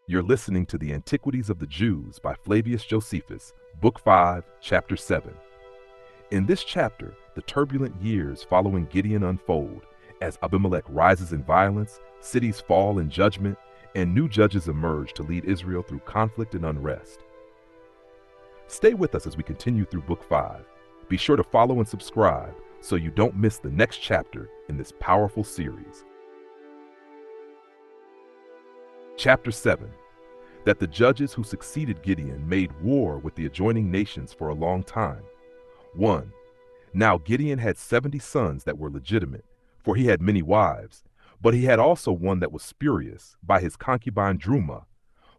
You're listening to the Antiquities of the Jews by Flavius Josephus, Book 5, Chapter 7. In this chapter, the turbulent years following Gideon unfold as Abimelech rises in violence, cities fall in judgment, and new judges emerge to lead Israel through conflict and unrest. Stay with us as we continue through Book 5. Be sure to follow and subscribe so you don't miss the next chapter in this powerful series. Chapter 7. That the judges who succeeded Gideon made war with the adjoining nations for a long time. 1. Now Gideon had 70 sons that were legitimate, for he had many wives, but he had also one that was spurious by his concubine Druma,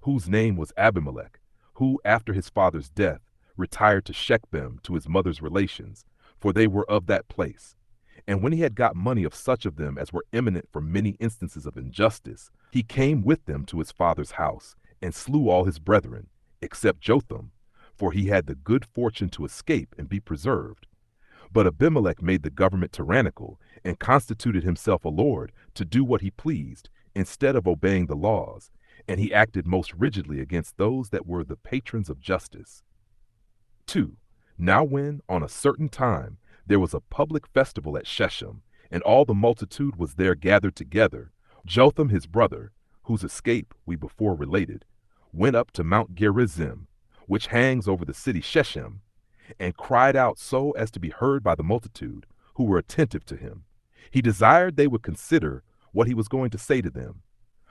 whose name was Abimelech, who after his father's death retired to Shechem to his mother's relations, for they were of that place. And when he had got money of such of them as were eminent for many instances of injustice, he came with them to his father's house, and slew all his brethren, except Jotham, for he had the good fortune to escape and be preserved. But Abimelech made the government tyrannical, and constituted himself a lord to do what he pleased, instead of obeying the laws, and he acted most rigidly against those that were the patrons of justice. 2. Now when, on a certain time, there was a public festival at Shechem, and all the multitude was there gathered together, Jotham his brother, whose escape we before related, went up to Mount Gerizim, which hangs over the city Shechem, and cried out so as to be heard by the multitude, who were attentive to him. He desired they would consider what he was going to say to them.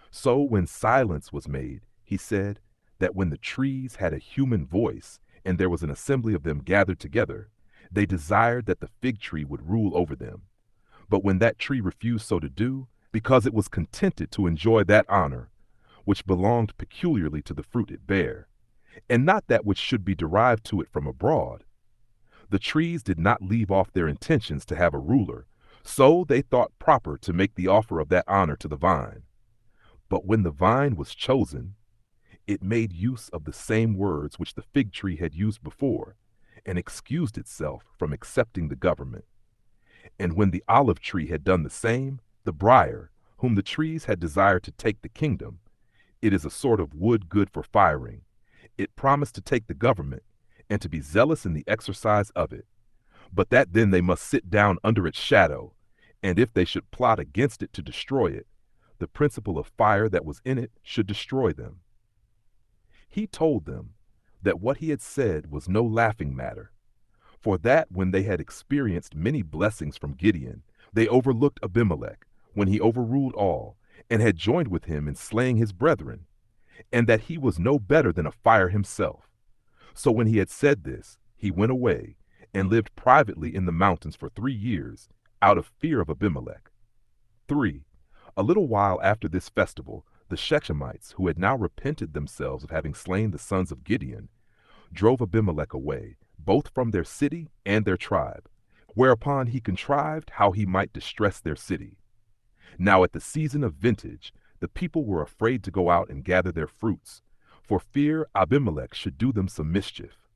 So when silence was made, he said that when the trees had a human voice, and there was an assembly of them gathered together, they desired that the fig tree would rule over them. But when that tree refused so to do, because it was contented to enjoy that honor, which belonged peculiarly to the fruit it bare, and not that which should be derived to it from abroad, the trees did not leave off their intentions to have a ruler, so they thought proper to make the offer of that honor to the vine. But when the vine was chosen, it made use of the same words which the fig tree had used before, and excused itself from accepting the government. And when the olive tree had done the same, the briar, whom the trees had desired to take the kingdom, it is a sort of wood good for firing, it promised to take the government, and to be zealous in the exercise of it, but that then they must sit down under its shadow, and if they should plot against it to destroy it, the principle of fire that was in it should destroy them. He told them that what he had said was no laughing matter, for that when they had experienced many blessings from Gideon, they overlooked Abimelech, when he overruled all, and had joined with him in slaying his brethren, and that he was no better than a fire himself. So when he had said this, he went away, and lived privately in the mountains for 3 years, out of fear of Abimelech. 3. A little while after this festival, the Shechemites, who had now repented themselves of having slain the sons of Gideon, drove Abimelech away, both from their city and their tribe, whereupon he contrived how he might distress their city. Now at the season of vintage, the people were afraid to go out and gather their fruits, for fear Abimelech should do them some mischief.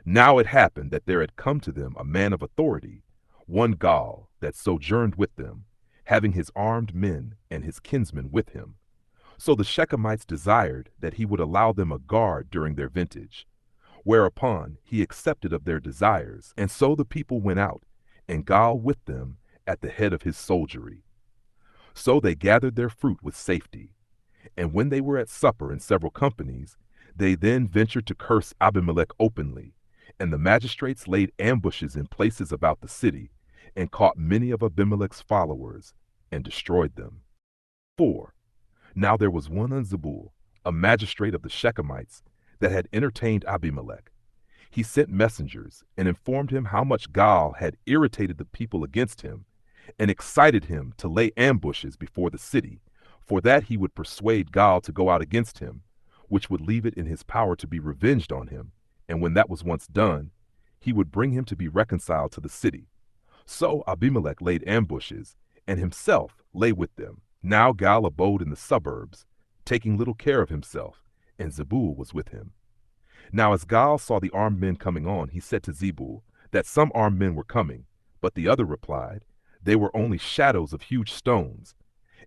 Now it happened that there had come to them a man of authority, one Gal, that sojourned with them, having his armed men and his kinsmen with him. So the Shechemites desired that he would allow them a guard during their vintage, whereupon he accepted of their desires, and so the people went out, and Gal with them at the head of his soldiery. So they gathered their fruit with safety, and when they were at supper in several companies, they then ventured to curse Abimelech openly, and the magistrates laid ambushes in places about the city, and caught many of Abimelech's followers, and destroyed them. 4. Now there was one Zebul, a magistrate of the Shechemites, that had entertained Abimelech. He sent messengers, and informed him how much Gal had irritated the people against him, and excited him to lay ambushes before the city, for that he would persuade Gal to go out against him, which would leave it in his power to be revenged on him, and when that was once done, he would bring him to be reconciled to the city. So Abimelech laid ambushes, and himself lay with them. Now Gal abode in the suburbs, taking little care of himself, and Zebul was with him. Now as Gal saw the armed men coming on, he said to Zebul that some armed men were coming, but the other replied, they were only shadows of huge stones.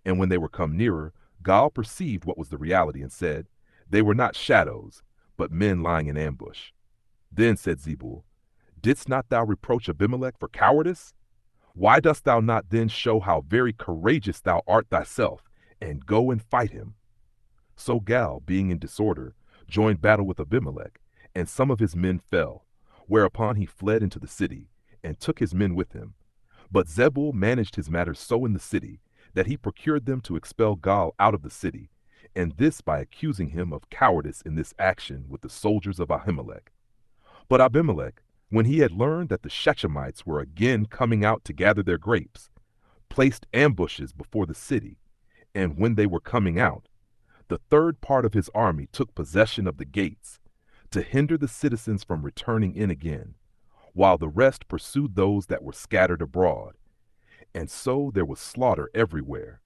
And when they were come nearer, Gal perceived what was the reality, and said, They were not shadows, but men lying in ambush. Then said Zebul, Didst not thou reproach Abimelech for cowardice? Why dost thou not then show how very courageous thou art thyself, and go and fight him? So Gal, being in disorder, joined battle with Abimelech, and some of his men fell, whereupon he fled into the city, and took his men with him. But Zebul managed his matters so in the city, that he procured them to expel Gal out of the city, and this by accusing him of cowardice in this action with the soldiers of Ahimelech. But Abimelech, when he had learned that the Shechemites were again coming out to gather their grapes, placed ambushes before the city, and when they were coming out, the third part of his army took possession of the gates, to hinder the citizens from returning in again, while the rest pursued those that were scattered abroad. And so there was slaughter everywhere.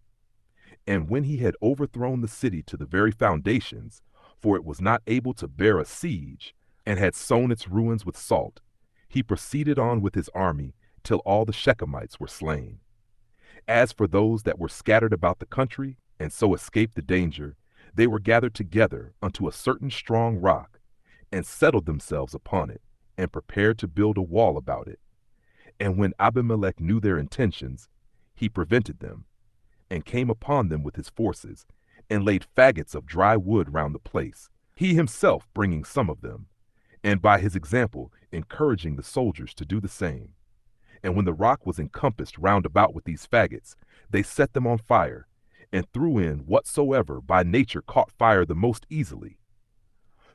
And when he had overthrown the city to the very foundations, for it was not able to bear a siege, and had sown its ruins with salt, he proceeded on with his army till all the Shechemites were slain. As for those that were scattered about the country, and so escaped the danger, they were gathered together unto a certain strong rock, and settled themselves upon it, and prepared to build a wall about it. And when Abimelech knew their intentions, he prevented them, and came upon them with his forces, and laid faggots of dry wood round the place, he himself bringing some of them, and by his example encouraging the soldiers to do the same. And when the rock was encompassed round about with these faggots, they set them on fire, and threw in whatsoever by nature caught fire the most easily.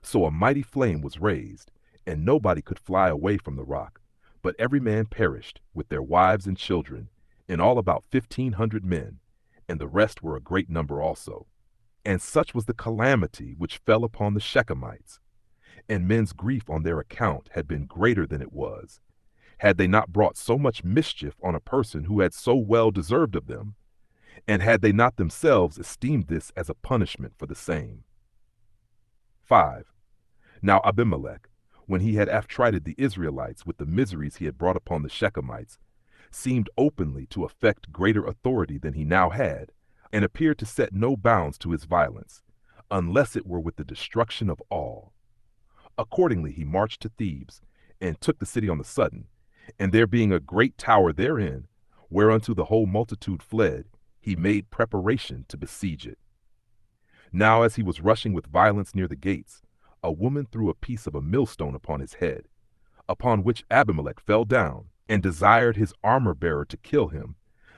So a mighty flame was raised, and nobody could fly away from the rock, but every man perished, with their wives and children, in all about 1,500 men, and the rest were a great number also. And such was the calamity which fell upon the Shechemites, and men's grief on their account had been greater than it was, had they not brought so much mischief on a person who had so well deserved of them, and had they not themselves esteemed this as a punishment for the same. 5. Now Abimelech, when he had affrighted the Israelites with the miseries he had brought upon the Shechemites, seemed openly to affect greater authority than he now had, and appeared to set no bounds to his violence, unless it were with the destruction of all. Accordingly he marched to Thebes, and took the city on the sudden, and there being a great tower therein, whereunto the whole multitude fled, he made preparation to besiege it. Now as he was rushing with violence near the gates, a woman threw a piece of a millstone upon his head, upon which Abimelech fell down, and desired his armor-bearer to kill him,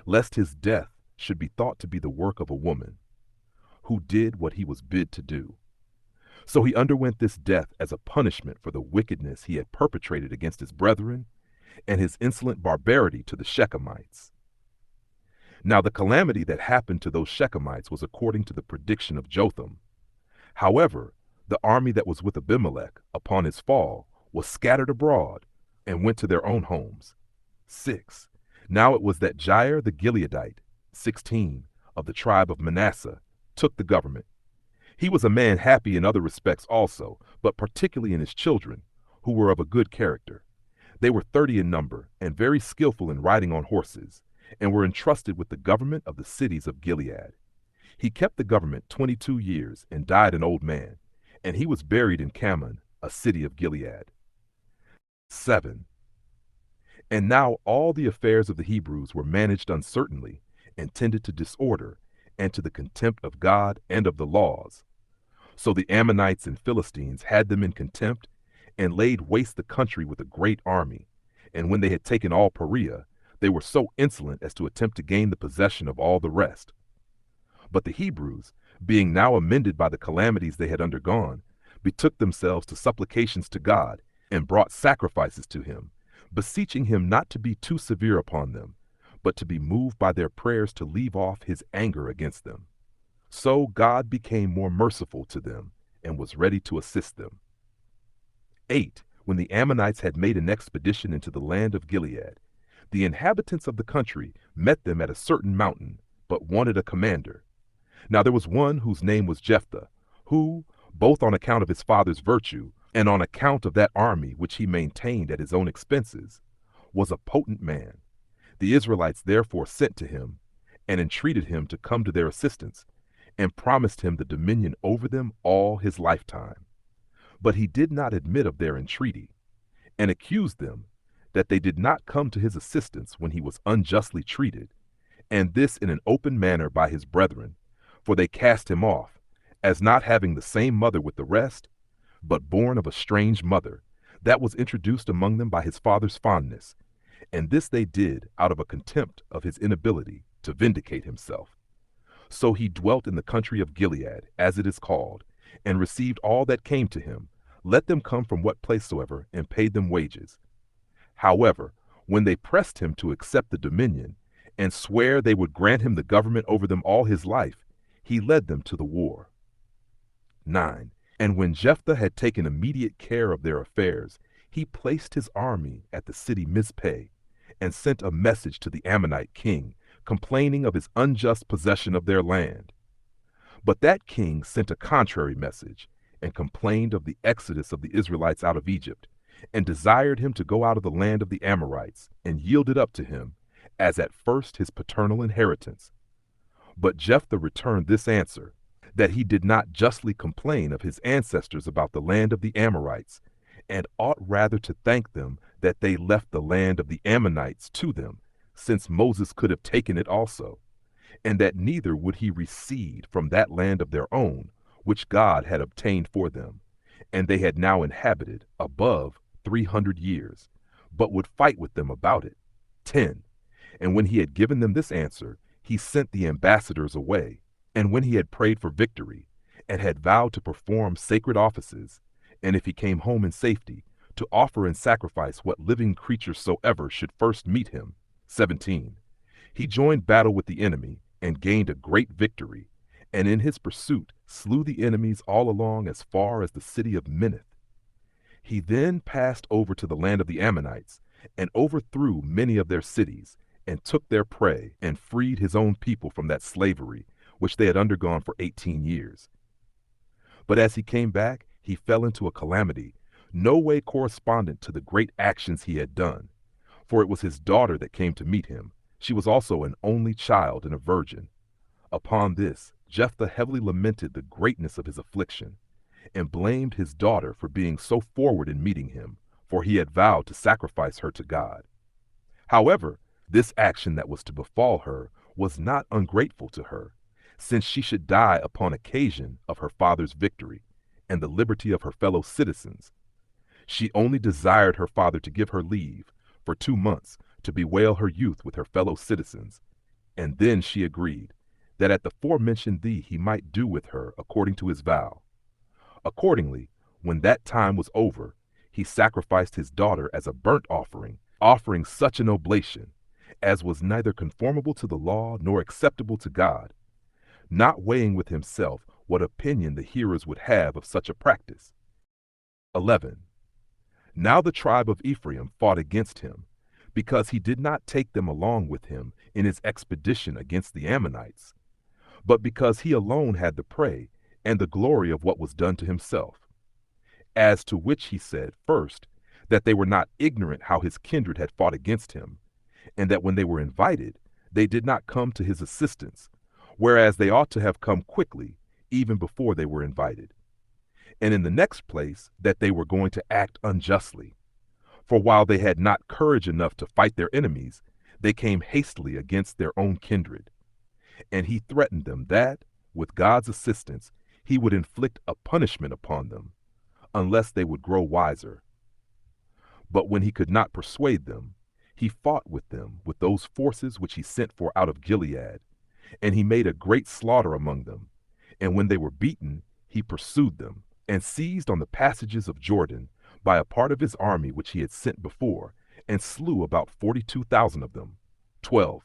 lest his death should be thought to be the work of a woman, who did what he was bid to do. So he underwent this death as a punishment for the wickedness he had perpetrated against his brethren, and his insolent barbarity to the Shechemites. Now the calamity that happened to those Shechemites was according to the prediction of Jotham. However, the army that was with Abimelech upon his fall was scattered abroad, and went to their own homes. 6. Now it was that Jair the Gileadite, 16, of the tribe of Manasseh, took the government. He was a man happy in other respects also, but particularly in his children, who were of a good character. They were 30 in number, and very skillful in riding on horses, and were entrusted with the government of the cities of Gilead. He kept the government 22 years, and died an old man, and he was buried in Cammon, a city of Gilead. 7. And now all the affairs of the Hebrews were managed uncertainly, and tended to disorder, and to the contempt of God and of the laws. So the Ammonites and Philistines had them in contempt, and laid waste the country with a great army. And when they had taken all Perea, they were so insolent as to attempt to gain the possession of all the rest. But the Hebrews, being now amended by the calamities they had undergone, betook themselves to supplications to God, and brought sacrifices to him, beseeching him not to be too severe upon them, but to be moved by their prayers to leave off his anger against them. So God became more merciful to them, and was ready to assist them. 8. When the Ammonites had made an expedition into the land of Gilead, the inhabitants of the country met them at a certain mountain, but wanted a commander. Now there was one whose name was Jephtha, who, both on account of his father's virtue, and on account of that army which he maintained at his own expenses, was a potent man. The Israelites therefore sent to him, and entreated him to come to their assistance, and promised him the dominion over them all his lifetime. But he did not admit of their entreaty, and accused them that they did not come to his assistance when he was unjustly treated, and this in an open manner by his brethren, for they cast him off, as not having the same mother with the rest, but born of a strange mother, that was introduced among them by his father's fondness, and this they did out of a contempt of his inability to vindicate himself. So he dwelt in the country of Gilead, as it is called, and received all that came to him, let them come from what place soever, and paid them wages. However, when they pressed him to accept the dominion, and swear they would grant him the government over them all his life, he led them to the war. 9. And when Jephtha had taken immediate care of their affairs, he placed his army at the city Mizpeh, and sent a message to the Ammonite king, complaining of his unjust possession of their land. But that king sent a contrary message, and complained of the exodus of the Israelites out of Egypt, and desired him to go out of the land of the Amorites, and yield it up to him, as at first his paternal inheritance. But Jephtha returned this answer, that he did not justly complain of his ancestors about the land of the Amorites, and ought rather to thank them that they left the land of the Ammonites to them, since Moses could have taken it also, and that neither would he recede from that land of their own, which God had obtained for them, and they had now inhabited above 300 years, but would fight with them about it. 10. And when he had given them this answer, he sent the ambassadors away, and when he had prayed for victory, and had vowed to perform sacred offices, and if he came home in safety, to offer in sacrifice what living creature soever should first meet him. 17. He joined battle with the enemy, and gained a great victory, and in his pursuit slew the enemies all along as far as the city of Minnith. He then passed over to the land of the Ammonites, and overthrew many of their cities, and took their prey, and freed his own people from that slavery, which they had undergone for 18 years. But as he came back, he fell into a calamity, no way correspondent to the great actions he had done. For it was his daughter that came to meet him. She was also an only child and a virgin. Upon this, Jephtha heavily lamented the greatness of his affliction, and blamed his daughter for being so forward in meeting him, for he had vowed to sacrifice her to God. However, this action that was to befall her was not ungrateful to her, since she should die upon occasion of her father's victory, and the liberty of her fellow citizens. She only desired her father to give her leave, for 2 months, to bewail her youth with her fellow citizens, and then she agreed, that at the forementioned thee he might do with her according to his vow. Accordingly, when that time was over, he sacrificed his daughter as a burnt offering, offering such an oblation, as was neither conformable to the law nor acceptable to God, not weighing with himself what opinion the hearers would have of such a practice. 11. Now the tribe of Ephraim fought against him, because he did not take them along with him in his expedition against the Ammonites, but because he alone had the prey and the glory of what was done to himself. As to which he said, first, that they were not ignorant how his kindred had fought against him, and that when they were invited, they did not come to his assistance, whereas they ought to have come quickly, even before they were invited. And in the next place, that they were going to act unjustly. For while they had not courage enough to fight their enemies, they came hastily against their own kindred. And he threatened them that, with God's assistance, he would inflict a punishment upon them, unless they would grow wiser. But when he could not persuade them, he fought with them with those forces which he sent for out of Gilead, and he made a great slaughter among them. And when they were beaten, he pursued them, and seized on the passages of Jordan by a part of his army which he had sent before, and slew about 42,000 of them. 12.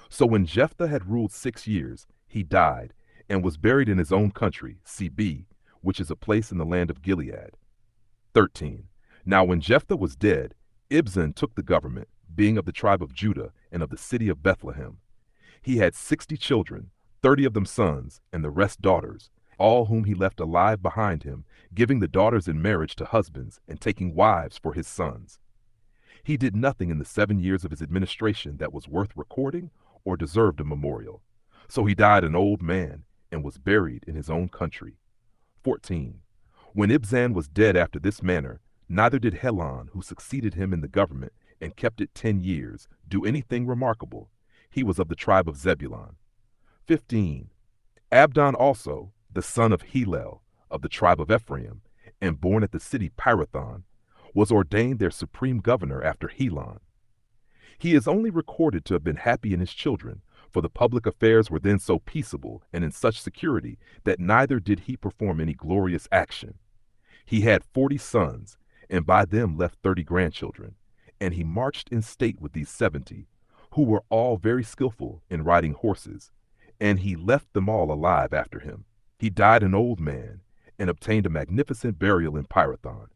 So when Jephtha had ruled 6 years, he died, and was buried in his own country, Cb, which is a place in the land of Gilead. 13. Now when Jephtha was dead, Ibzan took the government, being of the tribe of Judah, and of the city of Bethlehem. He had 60 children, 30 of them sons, and the rest daughters, all whom he left alive behind him, giving the daughters in marriage to husbands, and taking wives for his sons. He did nothing in the 7 years of his administration that was worth recording or deserved a memorial. So he died an old man, and was buried in his own country. 14. When Ibzan was dead after this manner, neither did Helon, who succeeded him in the government and kept it 10 years, do anything remarkable. He was of the tribe of Zebulun. 15. Abdon also, the son of Helel, of the tribe of Ephraim, and born at the city Pirathon, was ordained their supreme governor after Helon. He is only recorded to have been happy in his children, for the public affairs were then so peaceable and in such security that neither did he perform any glorious action. He had 40 sons, and by them left 30 grandchildren, and he marched in state with these 70, who were all very skillful in riding horses, and he left them all alive after him. He died an old man, and obtained a magnificent burial in Pirathon,